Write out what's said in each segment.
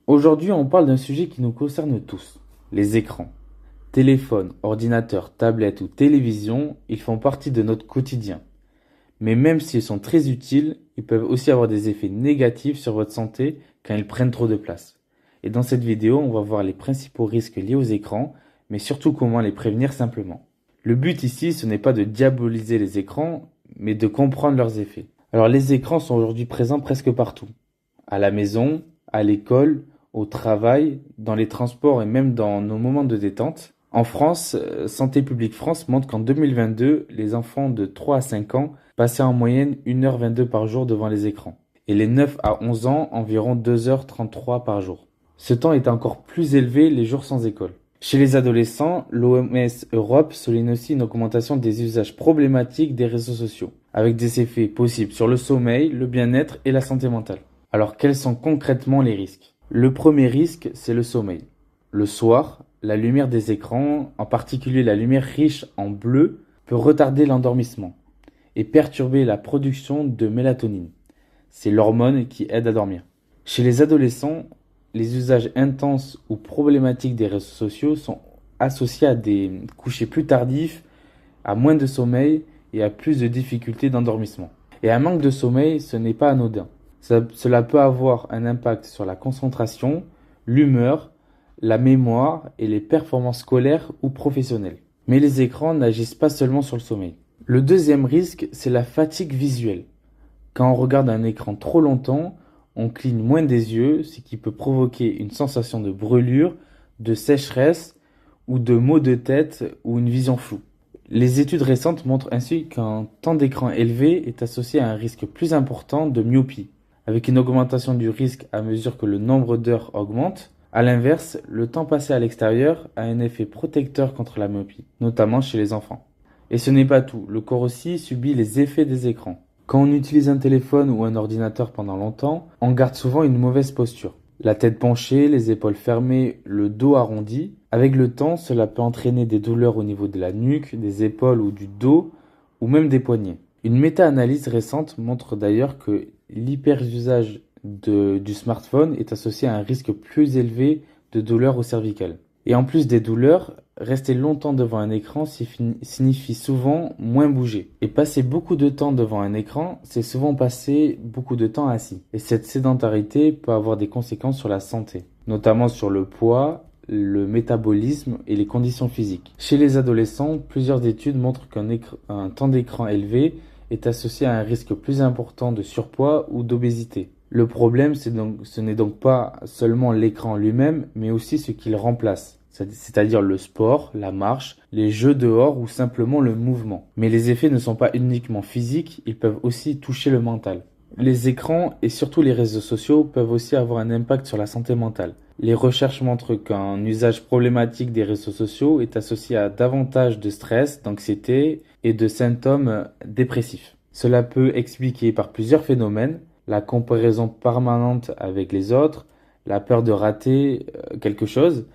Aujourd'hui, on parle d'un sujet qui nous concerne tous, les écrans. Téléphone, ordinateur, tablette ou télévision, ils font partie de notre quotidien. Mais même s'ils sont très utiles, ils peuvent aussi avoir des effets négatifs sur votre santé quand ils prennent trop de place. Et dans cette vidéo, on va voir les principaux risques liés aux écrans, mais surtout comment les prévenir simplement. Le but ici, ce n'est pas de diaboliser les écrans, mais de comprendre leurs effets. Alors les écrans sont aujourd'hui présents presque partout. À la maison, à l'école, au travail, dans les transports et même dans nos moments de détente. En France, Santé publique France montre qu'en 2022, les enfants de 3 à 5 ans passaient en moyenne 1h22 par jour devant les écrans. Et les 9 à 11 ans, environ 2h33 par jour. Ce temps est encore plus élevé les jours sans école. Chez les adolescents, l'OMS Europe souligne aussi une augmentation des usages problématiques des réseaux sociaux, avec des effets possibles sur le sommeil, le bien-être et la santé mentale. Alors quels sont concrètement les risques? Le premier risque, c'est le sommeil. Le soir, la lumière des écrans, en particulier la lumière riche en bleu, peut retarder l'endormissement et perturber la production de mélatonine. C'est l'hormone qui aide à dormir. Chez les adolescents, les usages intenses ou problématiques des réseaux sociaux sont associés à des couchers plus tardifs, à moins de sommeil et à plus de difficultés d'endormissement. Et un manque de sommeil, ce n'est pas anodin. Cela peut avoir un impact sur la concentration, l'humeur, la mémoire et les performances scolaires ou professionnelles. Mais les écrans n'agissent pas seulement sur le sommeil. Le deuxième risque, c'est la fatigue visuelle. Quand on regarde un écran trop longtemps, on cligne moins des yeux, ce qui peut provoquer une sensation de brûlure, de sécheresse ou de maux de tête ou une vision floue. Les études récentes montrent ainsi qu'un temps d'écran élevé est associé à un risque plus important de myopie, avec une augmentation du risque à mesure que le nombre d'heures augmente. À l'inverse, le temps passé à l'extérieur a un effet protecteur contre la myopie, notamment chez les enfants. Et ce n'est pas tout, le corps aussi subit les effets des écrans. Quand on utilise un téléphone ou un ordinateur pendant longtemps, on garde souvent une mauvaise posture. La tête penchée, les épaules fermées, le dos arrondi. Avec le temps, cela peut entraîner des douleurs au niveau de la nuque, des épaules ou du dos, ou même des poignets. Une méta-analyse récente montre d'ailleurs que l'hyperusage du smartphone est associé à un risque plus élevé de douleurs au cervical. Et en plus des douleurs, rester longtemps devant un écran signifie souvent moins bouger. Et passer beaucoup de temps devant un écran, c'est souvent passer beaucoup de temps assis. Et cette sédentarité peut avoir des conséquences sur la santé, notamment sur le poids, le métabolisme et les conditions physiques. Chez les adolescents, plusieurs études montrent qu'un temps d'écran élevé est associé à un risque plus important de surpoids ou d'obésité. Le problème, ce n'est donc pas seulement l'écran lui-même, mais aussi ce qu'il remplace, c'est-à-dire le sport, la marche, les jeux dehors ou simplement le mouvement. Mais les effets ne sont pas uniquement physiques, ils peuvent aussi toucher le mental. Les écrans et surtout les réseaux sociaux peuvent aussi avoir un impact sur la santé mentale. Les recherches montrent qu'un usage problématique des réseaux sociaux est associé à davantage de stress, d'anxiété et de symptômes dépressifs. Cela peut expliquer par plusieurs phénomènes: la comparaison permanente avec les autres, la peur de rater quelque chose,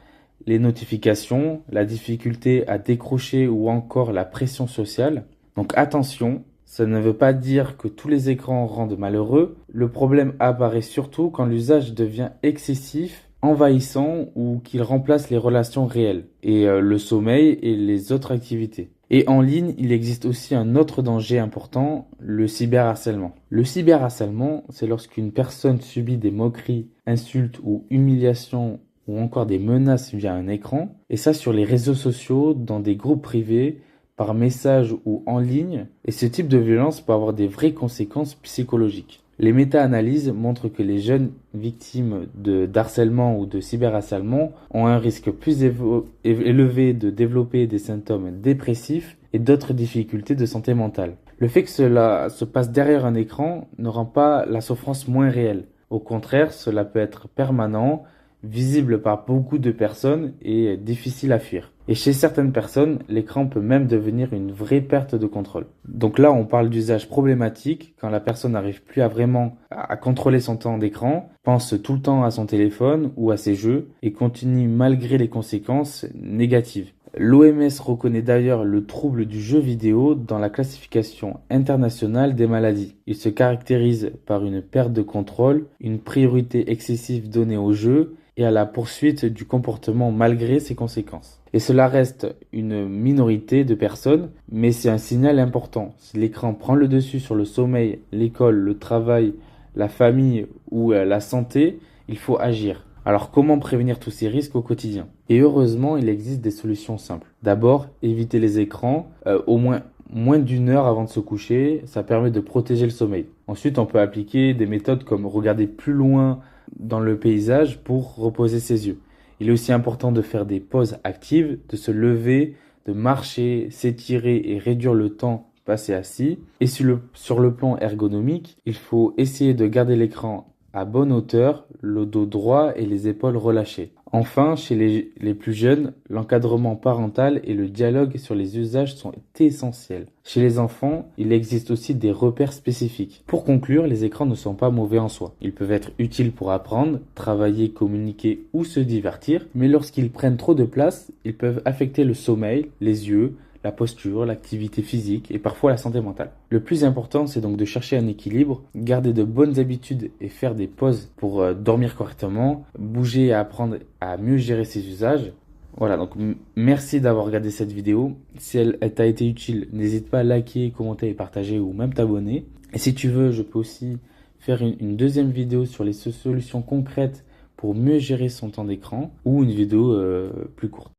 les notifications, la difficulté à décrocher ou encore la pression sociale. Donc attention, ça ne veut pas dire que tous les écrans rendent malheureux. Le problème apparaît surtout quand l'usage devient excessif, envahissant ou qu'il remplace les relations réelles et le sommeil et les autres activités. Et en ligne, il existe aussi un autre danger important, le cyberharcèlement. Le cyberharcèlement, c'est lorsqu'une personne subit des moqueries, insultes ou humiliations ou encore des menaces via un écran, et ça sur les réseaux sociaux, dans des groupes privés, par message ou en ligne, et ce type de violence peut avoir des vraies conséquences psychologiques. Les méta-analyses montrent que les jeunes victimes d'harcèlement ou de cyberharcèlement ont un risque plus élevé de développer des symptômes dépressifs et d'autres difficultés de santé mentale. Le fait que cela se passe derrière un écran ne rend pas la souffrance moins réelle. Au contraire, cela peut être permanent, visible par beaucoup de personnes et difficile à fuir. Et chez certaines personnes, l'écran peut même devenir une vraie perte de contrôle. Donc là, on parle d'usage problématique quand la personne n'arrive plus à contrôler son temps d'écran, pense tout le temps à son téléphone ou à ses jeux et continue malgré les conséquences négatives. L'OMS reconnaît d'ailleurs le trouble du jeu vidéo dans la classification internationale des maladies. Il se caractérise par une perte de contrôle, une priorité excessive donnée au jeu et à la poursuite du comportement malgré ses conséquences. Et cela reste une minorité de personnes, mais c'est un signal important. Si l'écran prend le dessus sur le sommeil, l'école, le travail, la famille ou la santé, il faut agir. Alors comment prévenir tous ces risques au quotidien? Et heureusement, il existe des solutions simples. D'abord, éviter les écrans au moins d'une heure avant de se coucher, ça permet de protéger le sommeil. Ensuite, on peut appliquer des méthodes comme regarder plus loin dans le paysage pour reposer ses yeux. Il est aussi important de faire des pauses actives, de se lever, de marcher, s'étirer et réduire le temps passé assis. Et sur le plan ergonomique, il faut essayer de garder l'écran à bonne hauteur, le dos droit et les épaules relâchées. Enfin, chez les plus jeunes, l'encadrement parental et le dialogue sur les usages sont essentiels. Chez les enfants, il existe aussi des repères spécifiques. Pour conclure, les écrans ne sont pas mauvais en soi. Ils peuvent être utiles pour apprendre, travailler, communiquer ou se divertir, mais lorsqu'ils prennent trop de place, ils peuvent affecter le sommeil, les yeux, la posture, l'activité physique et parfois la santé mentale. Le plus important, c'est donc de chercher un équilibre, garder de bonnes habitudes et faire des pauses pour dormir correctement, bouger et apprendre à mieux gérer ses usages. Voilà, donc merci d'avoir regardé cette vidéo. Si elle t'a été utile, n'hésite pas à liker, commenter et partager ou même t'abonner. Et si tu veux, je peux aussi faire une deuxième vidéo sur les solutions concrètes pour mieux gérer son temps d'écran ou une vidéo plus courte.